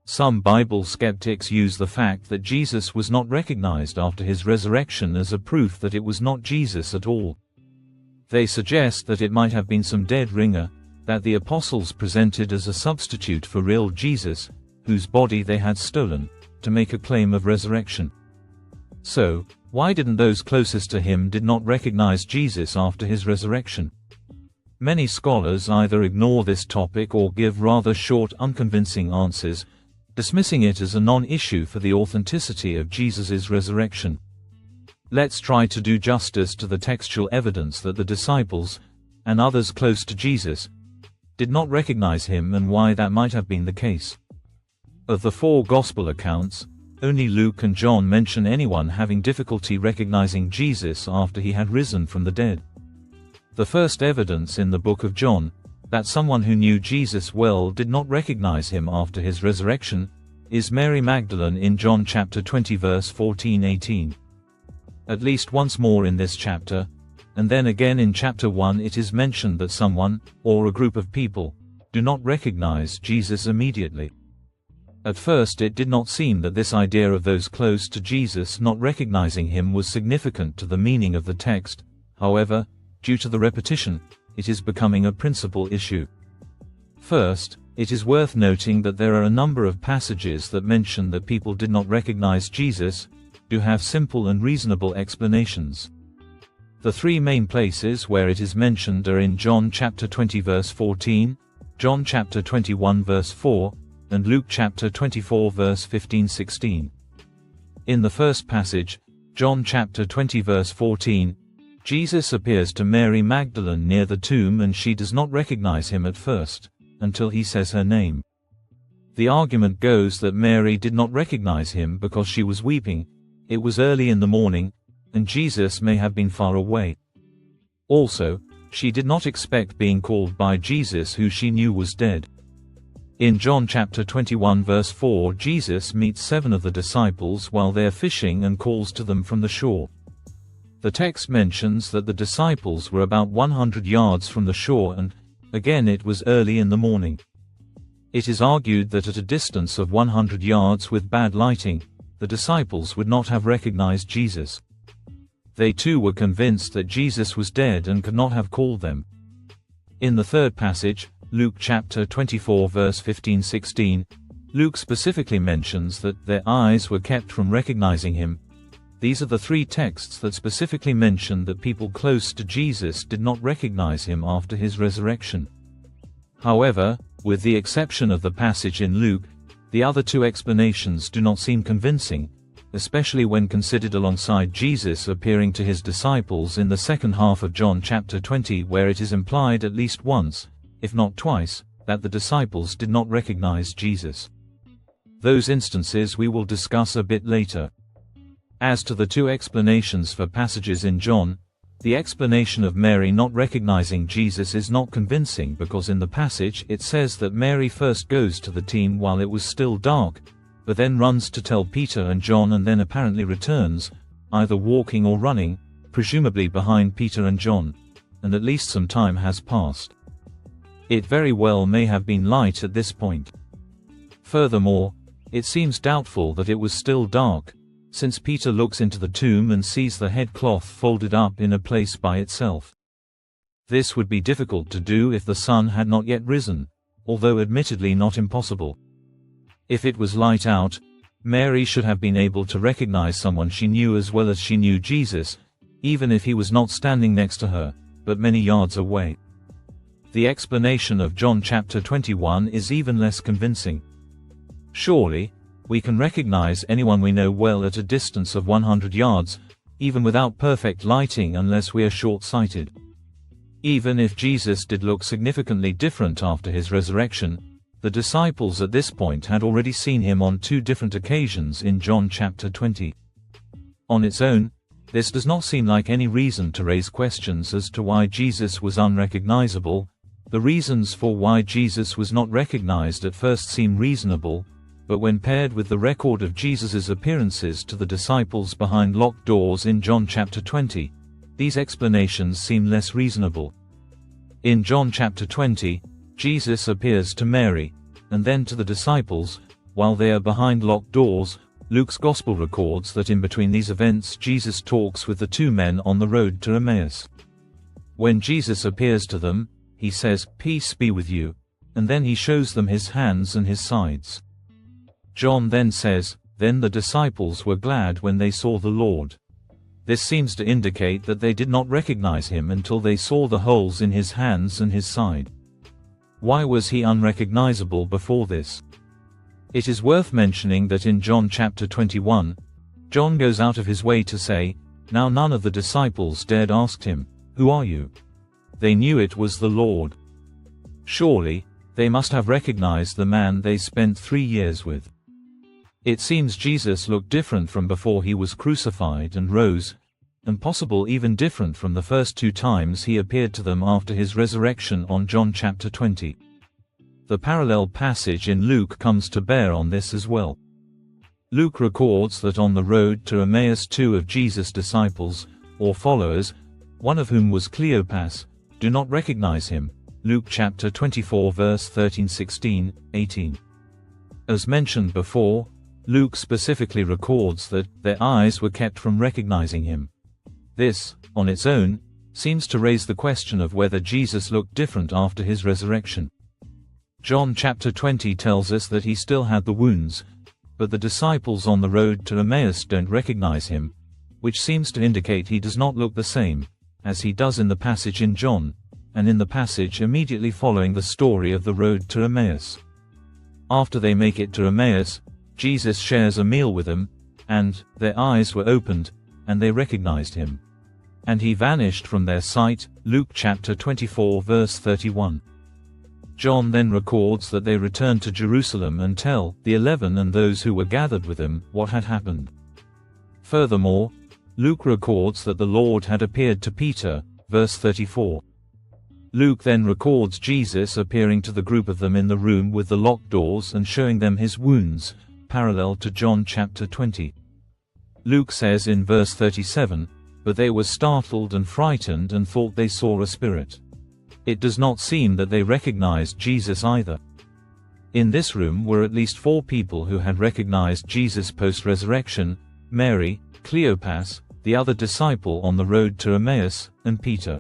Some Bible skeptics use the fact that Jesus was not recognized after his resurrection as a proof that it was not Jesus at all. They suggest that it might have been some dead ringer that the apostles presented as a substitute for real Jesus, whose body they had stolen, to make a claim of resurrection. So, why didn't those closest to him did not recognize Jesus after his resurrection? Many scholars either ignore this topic or give rather short, unconvincing answers, dismissing it as a non-issue for the authenticity of Jesus' resurrection. Let's try to do justice to the textual evidence that the disciples, and others close to Jesus, did not recognize him and why that might have been the case. Of the four Gospel accounts, only Luke and John mention anyone having difficulty recognizing Jesus after he had risen from the dead. The first evidence in the book of John, that someone who knew Jesus well did not recognize him after his resurrection, is Mary Magdalene in John chapter 20 verse 14-18. At least once more in this chapter, and then again in chapter 1 it is mentioned that someone, or a group of people, do not recognize Jesus immediately. At first it did not seem that this idea of those close to Jesus not recognizing him was significant to the meaning of the text. However, due to the repetition, it is becoming a principal issue. First, it is worth noting that there are a number of passages that mention that people did not recognize Jesus, do have simple and reasonable explanations. The three main places where it is mentioned are in John chapter 20 verse 14, John chapter 21 verse 4, and Luke chapter 24 verse 15-16. In the first passage, John chapter 20 verse 14, Jesus appears to Mary Magdalene near the tomb and she does not recognize him at first, until he says her name. The argument goes that Mary did not recognize him because she was weeping, it was early in the morning, and Jesus may have been far away. Also, she did not expect being called by Jesus who she knew was dead. In John chapter 21 verse 4 Jesus meets 7 of the disciples while they are fishing and calls to them from the shore. The text mentions that the disciples were about 100 yards from the shore and, again it was early in the morning. It is argued that at a distance of 100 yards with bad lighting, the disciples would not have recognized Jesus. They too were convinced that Jesus was dead and could not have called them. In the third passage, Luke chapter 24 verse 15-16, Luke specifically mentions that their eyes were kept from recognizing him. These are the three texts that specifically mention that people close to Jesus did not recognize him after his resurrection. However, with the exception of the passage in Luke, the other two explanations do not seem convincing, especially when considered alongside Jesus appearing to his disciples in the second half of John chapter 20 where it is implied at least once, if not twice, that the disciples did not recognize Jesus. Those instances we will discuss a bit later. As to the two explanations for passages in John, the explanation of Mary not recognizing Jesus is not convincing because in the passage it says that Mary first goes to the tomb while it was still dark, but then runs to tell Peter and John and then apparently returns, either walking or running, presumably behind Peter and John, and at least some time has passed. It very well may have been light at this point. Furthermore, it seems doubtful that it was still dark, since Peter looks into the tomb and sees the headcloth folded up in a place by itself. This would be difficult to do if the sun had not yet risen, although admittedly not impossible. If it was light out, Mary should have been able to recognize someone she knew as well as she knew Jesus, even if he was not standing next to her, but many yards away. The explanation of John chapter 21 is even less convincing. Surely, we can recognize anyone we know well at a distance of 100 yards, even without perfect lighting unless we are short-sighted. Even if Jesus did look significantly different after his resurrection, the disciples at this point had already seen him on 2 different occasions in John chapter 20. On its own, this does not seem like any reason to raise questions as to why Jesus was unrecognizable. The reasons for why Jesus was not recognized at first seem reasonable, but when paired with the record of Jesus' appearances to the disciples behind locked doors in John chapter 20, these explanations seem less reasonable. In John chapter 20, Jesus appears to Mary, and then to the disciples, while they are behind locked doors, Luke's Gospel records that in between these events Jesus talks with the two men on the road to Emmaus. When Jesus appears to them, he says, "Peace be with you," and then he shows them his hands and his sides. John then says, "Then the disciples were glad when they saw the Lord." This seems to indicate that they did not recognize him until they saw the holes in his hands and his side. Why was he unrecognizable before this? It is worth mentioning that in John chapter 21, John goes out of his way to say, "Now none of the disciples dared ask him, 'Who are you?' They knew it was the Lord." Surely, they must have recognized the man they spent 3 years with. It seems Jesus looked different from before he was crucified and rose, and possible even different from the first 2 times he appeared to them after his resurrection on John chapter 20. The parallel passage in Luke comes to bear on this as well. Luke records that on the road to Emmaus 2 of Jesus' disciples, or followers, one of whom was Cleopas, do not recognize him. Luke chapter 24 verse 13, 16, 18. As mentioned before, Luke specifically records that their eyes were kept from recognizing him. This, on its own, seems to raise the question of whether Jesus looked different after his resurrection. John chapter 20 tells us that he still had the wounds, but the disciples on the road to Emmaus don't recognize him, which seems to indicate he does not look the same as he does in the passage in John, and in the passage immediately following the story of the road to Emmaus. After they make it to Emmaus, Jesus shares a meal with them, and their eyes were opened, and they recognized him. And he vanished from their sight. Luke chapter 24 verse 31. John then records that they returned to Jerusalem and tell the 11 and those who were gathered with him what had happened. Furthermore, Luke records that the Lord had appeared to Peter, verse 34. Luke then records Jesus appearing to the group of them in the room with the locked doors and showing them his wounds, parallel to John chapter 20. Luke says in verse 37, "But they were startled and frightened and thought they saw a spirit." It does not seem that they recognized Jesus either. In this room were at least 4 people who had recognized Jesus post-resurrection: Mary, Cleopas, the other disciple on the road to Emmaus, and Peter.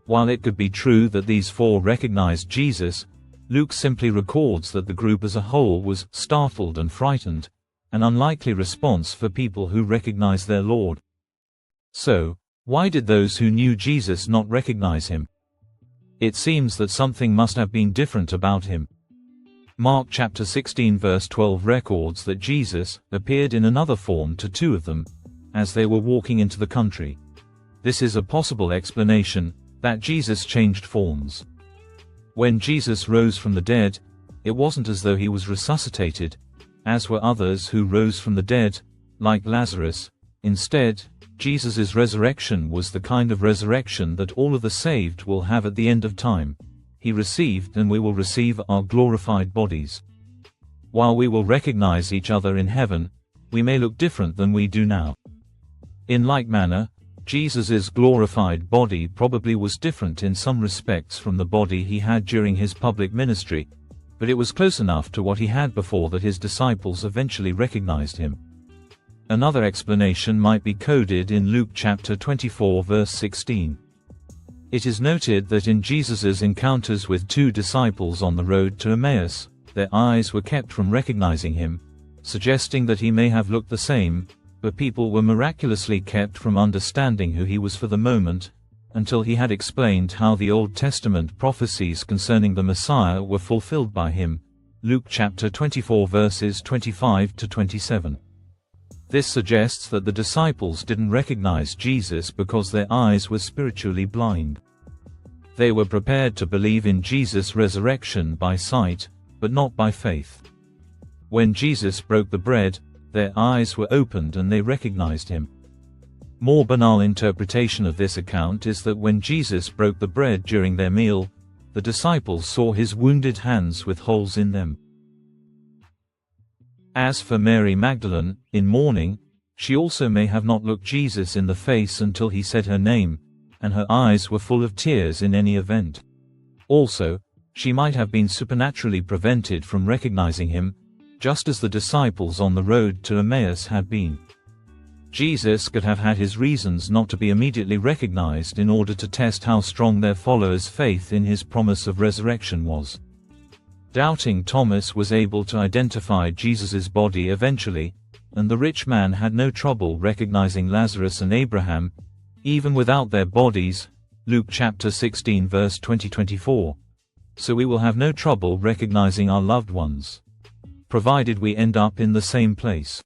While it could be true that these 4 recognized Jesus, Luke simply records that the group as a whole was startled and frightened, an unlikely response for people who recognize their Lord. So, why did those who knew Jesus not recognize him? It seems that something must have been different about him. Mark chapter 16 verse 12 records that Jesus appeared in another form to 2 of them as they were walking into the country. This is a possible explanation that Jesus changed forms. When Jesus rose from the dead, it wasn't as though he was resuscitated, as were others who rose from the dead, like Lazarus. Instead, Jesus' resurrection was the kind of resurrection that all of the saved will have at the end of time. He received and we will receive our glorified bodies. While we will recognize each other in heaven, we may look different than we do now. In like manner, Jesus' glorified body probably was different in some respects from the body he had during his public ministry, but it was close enough to what he had before that his disciples eventually recognized him. Another explanation might be coded in Luke chapter 24 verse 16. It is noted that in Jesus' encounters with 2 disciples on the road to Emmaus, their eyes were kept from recognizing him, suggesting that he may have looked the same, but people were miraculously kept from understanding who he was for the moment, until he had explained how the Old Testament prophecies concerning the Messiah were fulfilled by him. Luke chapter 24 verses 25 to 27. This suggests that the disciples didn't recognize Jesus because their eyes were spiritually blind. They were prepared to believe in Jesus' resurrection by sight, but not by faith. When Jesus broke the bread, their eyes were opened and they recognized him. More banal interpretation of this account is that when Jesus broke the bread during their meal, the disciples saw his wounded hands with holes in them. As for Mary Magdalene, in mourning, she also may have not looked Jesus in the face until he said her name, and her eyes were full of tears in any event. Also, she might have been supernaturally prevented from recognizing him, just as the disciples on the road to Emmaus had been. Jesus could have had his reasons not to be immediately recognized in order to test how strong their followers' faith in his promise of resurrection was. Doubting Thomas was able to identify Jesus' body eventually, and the rich man had no trouble recognizing Lazarus and Abraham, even without their bodies, Luke chapter 16 verse 20-24. So we will have no trouble recognizing our loved ones, provided we end up in the same place.